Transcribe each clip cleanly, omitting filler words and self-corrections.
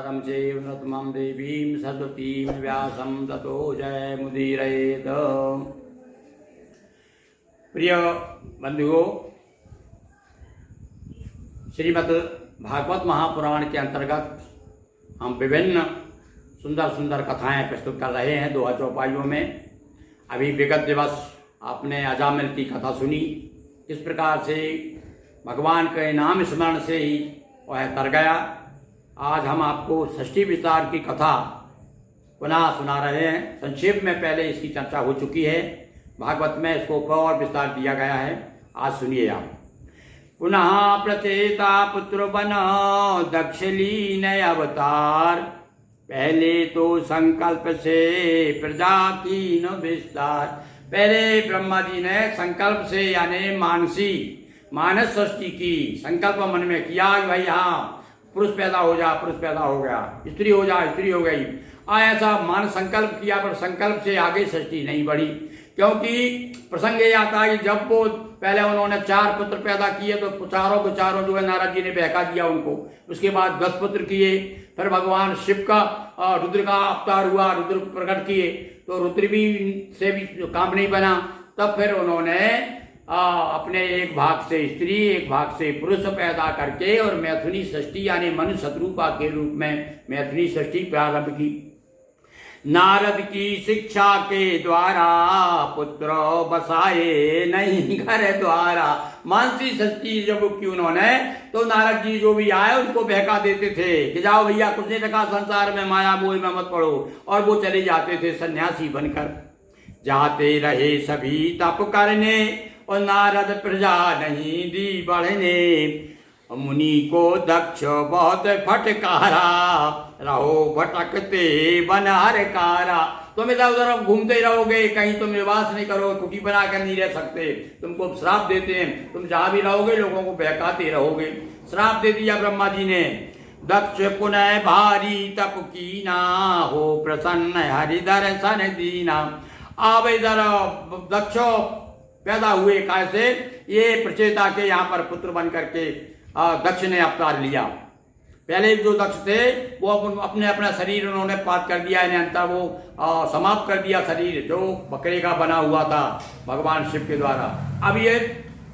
सारं चैव देवीं सरस्वतीं व्यासं ततो जयमुदीरयेत्। प्रिय बंधुओं, श्रीमद् भागवत महापुराण के अंतर्गत हम विभिन्न सुंदर सुंदर कथाएं प्रस्तुत कर रहे हैं दोहा चौपाइयों में। अभी विगत दिवस आपने अजामिल की कथा सुनी, किस प्रकार से भगवान के नाम स्मरण से ही वह तर गया। आज हम आपको षष्ठी विस्तार की कथा पुनः सुना रहे हैं। संक्षेप में पहले इसकी चर्चा हो चुकी है, भागवत में इसको और विस्तार दिया गया है। आज सुनिए आप। पुनः प्रचेता पुत्र बन दक्ष लीन अवतार, पहले तो संकल्प से प्रजा कीन विस्तार। पहले ब्रह्मा जी ने संकल्प से यानी मानस सृष्टि की संकल्प मन में किया कि भाई हाँ पुरुष पैदा हो जा, पुरुष पैदा हो गया, स्त्री हो जा, स्त्री हो गई। ऐसा मान संकल्प किया, पर संकल्प से आगे सृष्टि नहीं बढ़ी, क्योंकि प्रसंग ये आता है कि जब वो पहले उन्होंने 4 पुत्र पैदा किए तो चारों जो है नारद जी ने बहका दिया उनको। उसके बाद 10 पुत्र किए, फिर भगवान शिव का रुद्र का अवतार हुआ, रुद्र प्रकट किए तो रुद्र भी से भी काम नहीं बना। तब फिर उन्होंने अपने एक भाग से स्त्री एक भाग से पुरुष पैदा करके और मैथुनी सृष्टि यानी मनुष्य शत्रुपा के रूप में मैथुनी सृष्टि प्रारंभ की। नारद की शिक्षा के द्वारा पुत्र बसाए नहीं घर द्वारा। मानसी सृष्टि जब की उन्होंने तो नारद जी जो भी आए उनको बहका देते थे कि जाओ भैया, कुछ नहीं रखा संसार में, माया मोह में मत पड़ो, और वो चले जाते थे सन्यासी बनकर। जाते रहे सभी तप करने और नारद प्रजा नहीं दी बढ़ने। मुनि को दक्ष बहुत फटकारा, रहो भटकते बनहर कारा। तुम इधर उधर घूमते ही रहोगे, कहीं तुम निवास नहीं करोगे, कुटी बना कर नहीं रह सकते। तुमको श्राप देते हैं, तुम जहां भी रहोगे लोगों को बहकाते रहोगे। श्राप दे दिया ब्रह्मा जी ने। दक्ष पुनः भारी तप कीना, हो प्रसन्न हरि दर्शन दीना। अब इधर दक्ष पैदा हुए, कैसे? ये प्रचेता के यहाँ पर पुत्र बन करके दक्ष ने अवतार लिया। पहले जो दक्ष थे वो अपने अपना शरीर उन्होंने पात कर दिया, यानी अंतर वो समाप्त कर दिया शरीर जो बकरे का बना हुआ था भगवान शिव के द्वारा। अब ये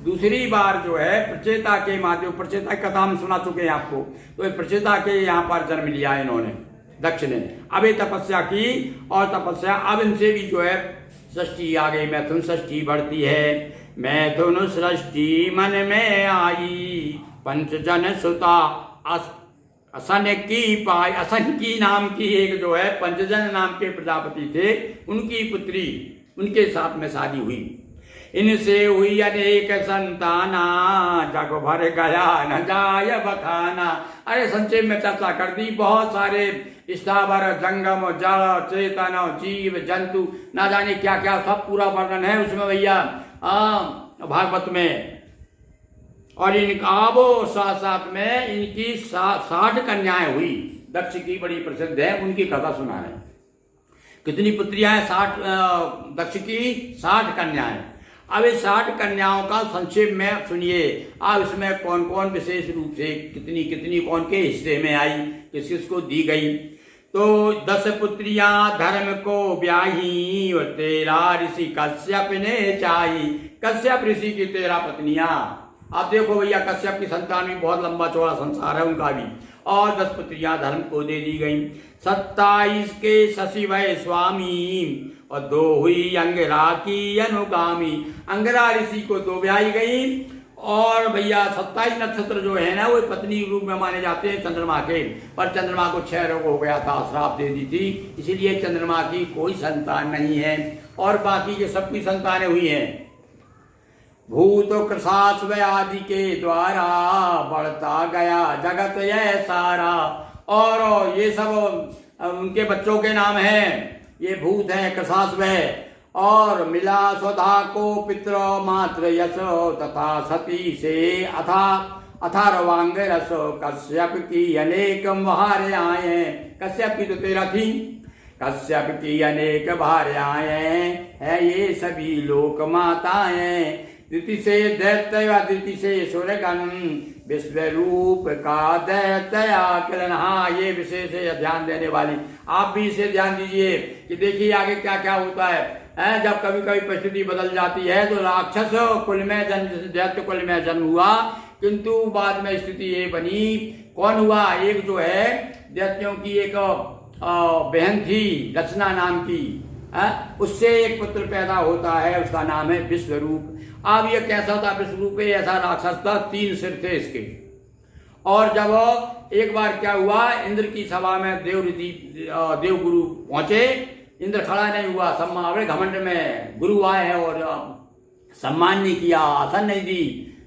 दूसरी बार जो है प्रचेता के माध्यम, प्रचेता की कथा हम सुना चुके हैं आपको, तो प्रचेता के यहाँ पर जन्म लिया इन्होंने दक्ष ने। अब ये तपस्या की और तपस्या अब इनसे भी जो है सृष्टि आ गई, मैथुन सृष्टि बढ़ती है। मैथुन सृष्टि मन में आई, पंचजन सुता असन की पाई। असन की नाम की एक जो है पंचजन नाम के प्रजापति थे, उनकी पुत्री, उनके साथ में शादी हुई। इनसे हुई अनेक संताना, जग भर गया न जाय बखाना। अरे संक्षेप में चर्चा कर दी। बहुत सारे स्थावर जंगम जड़ चेतन जीव जंतु ना जाने क्या क्या सब पूरा वर्णन है उसमें भैया भागवत में। और इनका वो साथ साथ में इनकी 60 कन्याएं हुई। दक्ष की बड़ी प्रसिद्ध है, उनकी कथा सुना है। कितनी पुत्रियां हैं? 60 दक्ष की 60 कन्याएं। अब इस 60 कन्याओं का संक्षेप में सुनिए। अब इसमें कौन कौन विशेष रूप से कितनी कितनी कौन के हिस्से में आई, किस किसको दी गई। तो 10 पुत्रियां धर्म को ब्याही, और 13 ऋषि कश्यप ने चाही। कश्यप ऋषि की 13 पत्नियां। आप देखो भैया, कश्यप की संतान भी बहुत लंबा चौड़ा संसार है उनका भी। और 10 पुत्रियां धर्म को दे दी गई। 27 के शशि भय स्वामी, और 2 हुई अंगिरा की अनुगामी। अंगिरा ऋषि को 2 ब्याही गई। और भैया 27 नक्षत्र जो है ना वो पत्नी रूप में माने जाते हैं चंद्रमा के, पर चंद्रमा को 6 रोग हो गया था, श्राप दे दी थी, इसीलिए चंद्रमा की कोई संतान नहीं है और बाकी के सबकी संतानें हुई हैं। भूत कृषाश्व आदि के द्वारा बढ़ता गया जगत यह सारा। और ये सब उनके बच्चों के नाम हैं। ये भूत हैं कृषाश्व, और मिला स्वधा को पितृ मात्र यश, तथा सती से अथारवांग रस। कश्यप की अनेक भार्याएं। कश्यप की तो 13 थी। कश्यप की अनेक भार्याएं है ये सभी लोक माताएं। द्वितीय से दैत्य व द्वितीय से सूर्यगण विश्व रूप का दैत्य आकलन। हाँ, ये विशेष है ध्यान देने वाली, आप भी इसे ध्यान दीजिए कि देखिए आगे क्या क्या होता है। जब कभी कभी परिस्थिति बदल जाती है तो राक्षस कुल में जन्म, दैत्य कुल में जन्म हुआ, किंतु बाद में स्थिति ये बनी, कौन हुआ, एक जो है दैत्यों की एक बहन थी रचना नाम की, उससे एक पुत्र पैदा होता है, उसका नाम है विश्वरूप। अब ये कैसा था विश्वरूप, ऐसा राक्षस था, 3 सिर थे इसके। और जब एक बार क्या हुआ, इंद्र की सभा में देवगुरु पहुंचे, इंद्र खड़ा नहीं हुआ, सम्मान घमंड में गुरु आए हैं और सम्मान नहीं किया, आसन नहीं दी,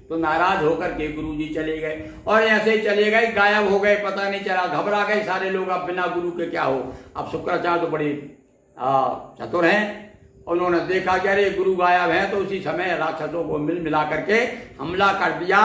तो नाराज होकर के गुरुजी चले गए और ऐसे ही चले गए, गायब हो गए, पता नहीं चला, घबरा गए सारे लोग, अब बिना गुरु के क्या हो। अब शुक्राचार्य तो बड़े चतुर हैं, उन्होंने देखा कि अरे गुरु गायब हैं, तो उसी समय राक्षसों को मिला करके हमला कर दिया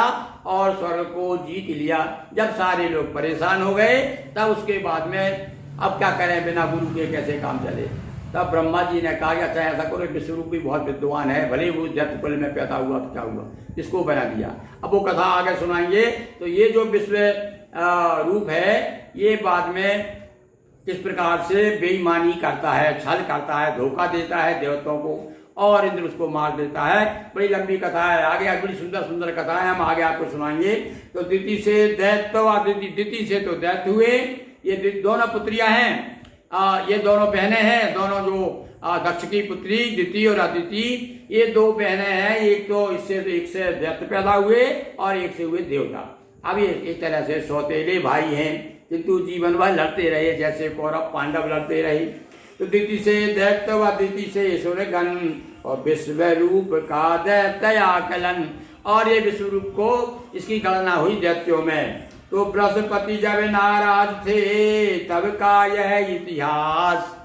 और स्वर्ग को जीत लिया। जब सारे लोग परेशान हो गए, तब उसके बाद में अब क्या करें, बिना गुरु के कैसे काम चले। तब ब्रह्मा जी ने कहा कि अच्छा ऐसा करो, विश्वरूप भी बहुत विद्वान है, भले वो दैत्य कुल में पैदा हुआ तो क्या हुआ, इसको बना दिया। अब वो कथा आगे सुनाएंगे। तो ये जो विश्व रूप है, ये बाद में किस प्रकार से बेईमानी करता है, छल करता है, धोखा देता है देवताओं को, और इंद्र उसको मार देता है। बड़ी लंबी कथा है, आगे बड़ी सुंदर सुंदर कथा है, हम आगे आपको सुनाएंगे। तो द्वितीय से दैत्य, द्वितीय से तो दैत्य हुए, ये दोनों पुत्रियां हैं, ये दोनों बहनें हैं, दोनों जो दक्ष की पुत्री द्वितीय और अदिति, ये 2 बहनें हैं। एक तो एक से दैत्य पैदा हुए और एक से हुए देवता। अब ये एक तरह से सौतेले भाई हैं, किंतु जीवन भर लड़ते रहे, जैसे कौरव पांडव लड़ते रहे। तो द्वितीय से दैत्य व द्वितीय से सूर्यगण और विश्व रूप का दैत्य आकलन। और ये विश्व रूप को इसकी गणना हुई दैत्यों में। तो बृहस्पति जब नाराज थे तब का यह इतिहास।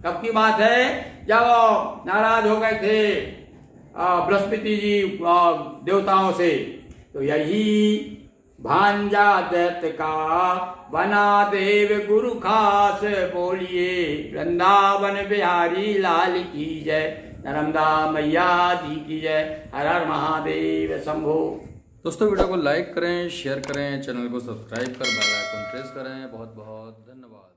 कब की बात है, जब नाराज हो गए थे बृहस्पति जी देवताओं से, तो यही भांजा दैत्य का बना देव गुरु खास। बोलिए वृंदावन बिहारी लाल की जय, नर्मदा मैया जी की जय, हर हर महादेव शंभो। दोस्तों वीडियो को लाइक करें, शेयर करें, चैनल को सब्सक्राइब कर बेल आइकन प्रेस करें। बहुत बहुत धन्यवाद।